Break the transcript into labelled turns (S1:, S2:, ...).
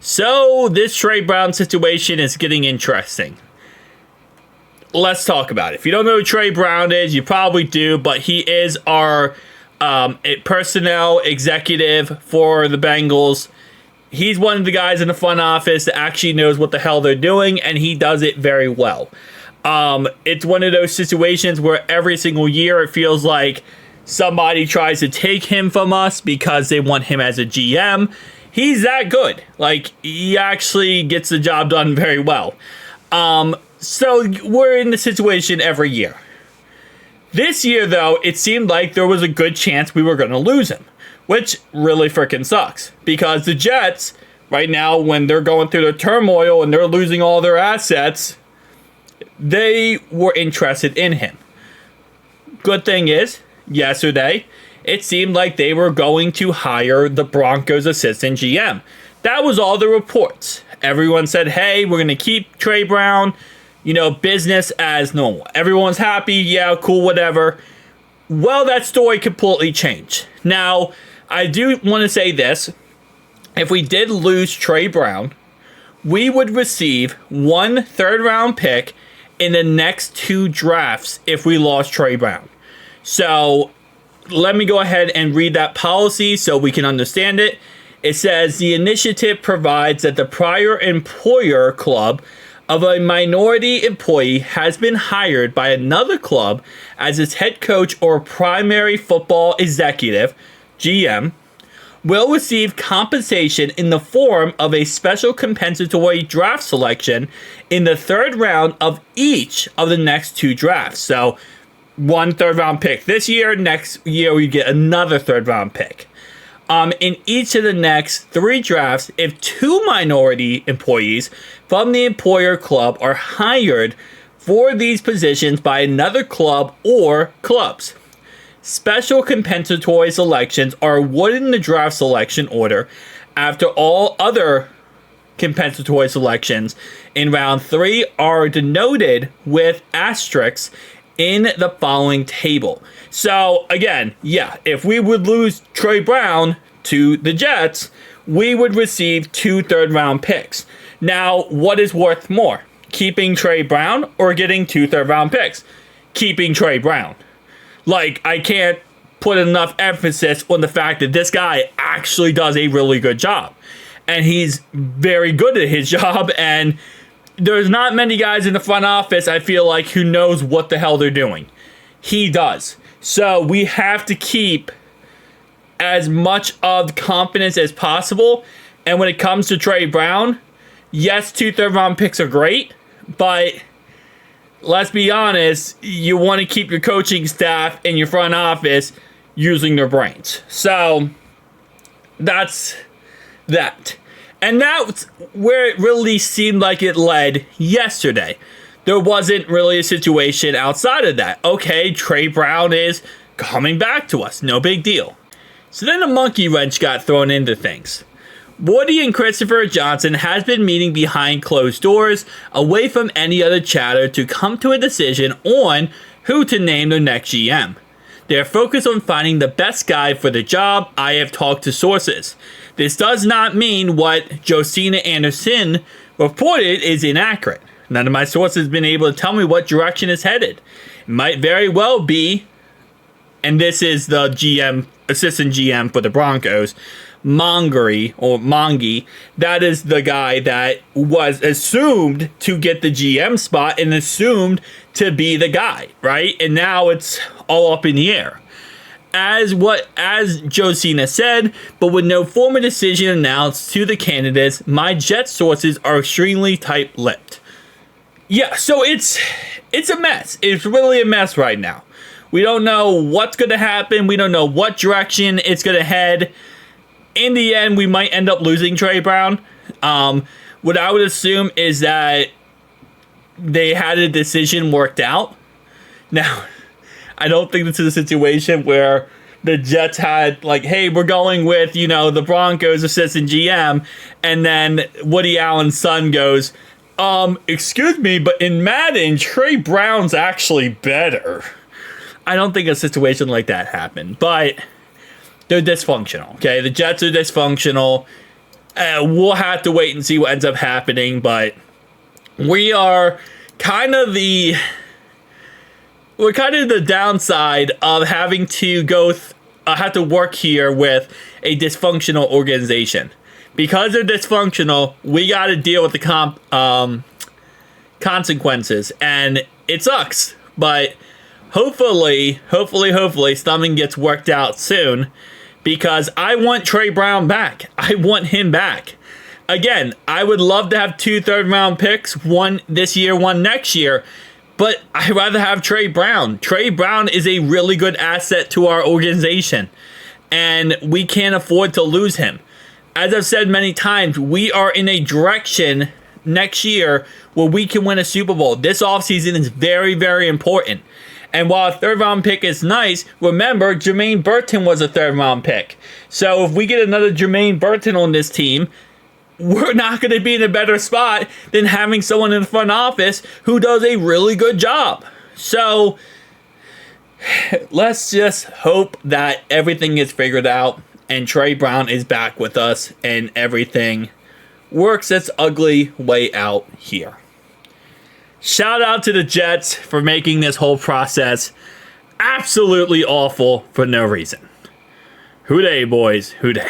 S1: So this Trey Brown situation is getting interesting. Let's talk about it. If you don't know who Trey Brown is, you probably do, but he is our personnel executive for the Bengals. He's one of the guys in the front office that actually knows what the hell they're doing, and he does it very well. It's one of those situations where every single year it feels like somebody tries to take him from us because they want him as a GM. He's that good. Like, he actually gets the job done very well. So we're in the situation every year. This year, though, it seemed like there was a good chance we were going to lose him, which really freaking sucks. Because the Jets, right now, when they're going through the turmoil and they're losing all their assets, they were interested in him. Good thing is, yesterday, it seemed like they were going to hire the Broncos assistant GM. That was all the reports. Everyone said, hey, we're going to keep Trey Brown, business as normal. Everyone's happy, yeah, cool, whatever. Well, that story completely changed. Now, I do want to say this. If we did lose Trey Brown, we would receive 1 third-round pick in the next 2 drafts if we lost Trey Brown. So, let me go ahead and read that policy so we can understand it. It says, the initiative provides that the prior employer club of a minority employee has been hired by another club as its head coach or primary football executive, GM, will receive compensation in the form of a special compensatory draft selection in the 3rd round of each of the next 2 drafts. So, 1 third-round pick this year. Next year, we get another third-round pick. In each of the next 3 drafts, if 2 minority employees from the employer club are hired for these positions by another club or clubs. Special compensatory selections are awarded in the draft selection order after all other compensatory selections in round 3 are denoted with asterisks in the following table. So, again, yeah, if we would lose Trey Brown to the Jets, we would receive 2 third-round picks. Now, what is worth more? Keeping Trey Brown or getting 2 third-round picks? Keeping Trey Brown. Like, I can't put enough emphasis on the fact that this guy actually does a really good job. And he's very good at his job, and there's not many guys in the front office, I feel like, who knows what the hell they're doing. He does. So we have to keep as much of confidence as possible. And when it comes to Trey Brown, yes, 2 third-round picks are great, but let's be honest, you want to keep your coaching staff and your front office using their brains. So that's that. And that's where it really seemed like it led yesterday. There wasn't really a situation outside of that. Okay, Trey Brown is coming back to us. No big deal. So then a monkey wrench got thrown into things. Woody and Christopher Johnson has been meeting behind closed doors, away from any other chatter, to come to a decision on who to name their next GM. They are focused on finding the best guy for the job. I have talked to sources. This does not mean what Josina Anderson reported is inaccurate. None of my sources have been able to tell me what direction it's headed. It might very well be, and this is the GM, assistant GM for the Broncos, Mongi. That is the guy that was assumed to get the GM spot and assumed to be the guy, right? And now it's all up in the air. As Josina said, but with no formal decision announced to the candidates, my Jet sources are extremely tight-lipped. Yeah, so it's a mess. It's really a mess right now. We don't know what's going to happen. We don't know what direction it's going to head. In the end, we might end up losing Trey Brown. What I would assume is that they had a decision worked out. Now, I don't think this is a situation where the Jets had, like, hey, we're going with, the Broncos assistant GM, and then Woody Allen's son goes, excuse me, but in Madden, Trey Brown's actually better. I don't think a situation like that happened, but they're dysfunctional, okay? The Jets are dysfunctional. We'll have to wait and see what ends up happening, but we are kind of the downside of having to have to work here with a dysfunctional organization. Because they're dysfunctional, we got to deal with the consequences, and it sucks. But hopefully, something gets worked out soon, because I want Trey Brown back. I want him back. Again, I would love to have 2 third-round picks, one this year, one next year, but I'd rather have Trey Brown. Trey Brown is a really good asset to our organization, and we can't afford to lose him. As I've said many times, we are in a direction next year where we can win a Super Bowl. This offseason is very, very important. And while a third-round pick is nice, remember, Jermaine Burton was a third-round pick. So if we get another Jermaine Burton on this team, we're not going to be in a better spot than having someone in the front office who does a really good job. So let's just hope that everything gets figured out and Trey Brown is back with us and everything works its ugly way out here. Shout out to the Jets for making this whole process absolutely awful for no reason. Hoo-day, boys. Hoo-day.